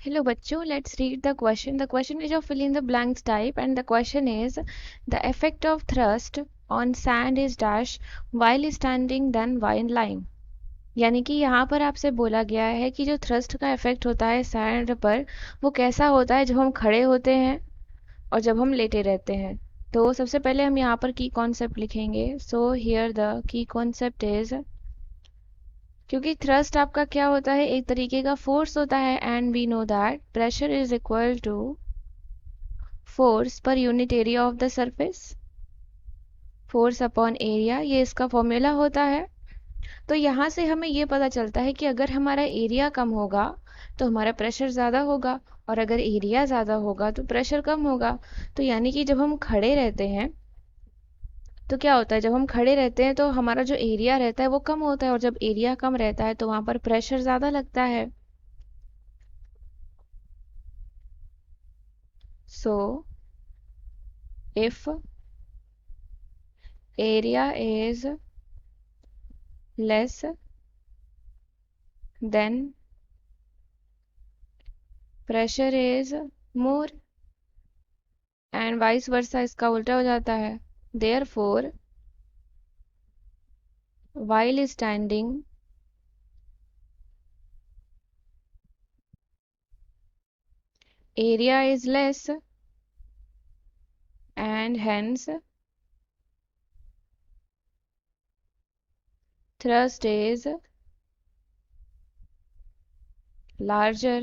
Hello bachcho, let's read the question. The question is of fill in the blanks type and the question is the effect of thrust on sand is dash while standing then while lying. यानी कि यहाँ पर आपसे बोला गया है कि जो थ्रस्ट का इफेक्ट होता है सैंड पर वो कैसा होता है जब हम खड़े होते हैं और जब हम लेटे रहते हैं। तो सबसे पहले हम यहाँ पर की कॉन्सेप्ट लिखेंगे। So here the key concept is, क्योंकि थ्रस्ट आपका क्या होता है, एक तरीके का फोर्स होता है and we know that pressure is equal to force per unit area of the surface, force upon area, ये इसका फॉर्मूला होता है। तो यहाँ से हमें ये पता चलता है कि अगर हमारा एरिया कम होगा तो हमारा प्रेशर ज़्यादा होगा और अगर एरिया ज़्यादा होगा तो प्रेशर कम होगा। तो यानी कि जब हम खड़े रहते हैं तो क्या होता है, जब हम खड़े रहते हैं तो हमारा जो एरिया रहता है वो कम होता है और जब एरिया कम रहता है तो वहाँ पर प्रेशर ज़्यादा लगता है। So, if area is less then pressure is more and vice versa, इसका उल्टा हो जाता है। Therefore, while standing area is less and hence thrust is larger।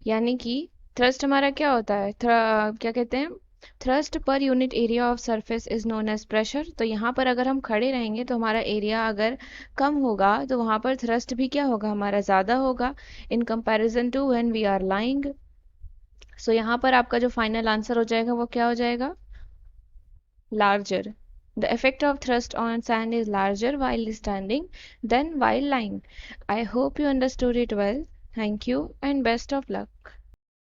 यानी कि थ्रस्ट हमारा क्या होता है, क्या कहते हैं, thrust per unit area of surface is known as pressure. तो यहाँ पर अगर हम खड़े रहेंगे तो हमारा एरिया अगर कम होगा तो वहाँ पर थ्रस्ट भी क्या होगा, हमारा ज़्यादा होगा in comparison to when we are lying. So यहाँ पर आपका जो फाइनल आंसर हो जाएगा वो क्या हो जाएगा, larger. The effect of thrust on sand is larger while standing than while lying. I hope you understood it well. Thank you and best of luck.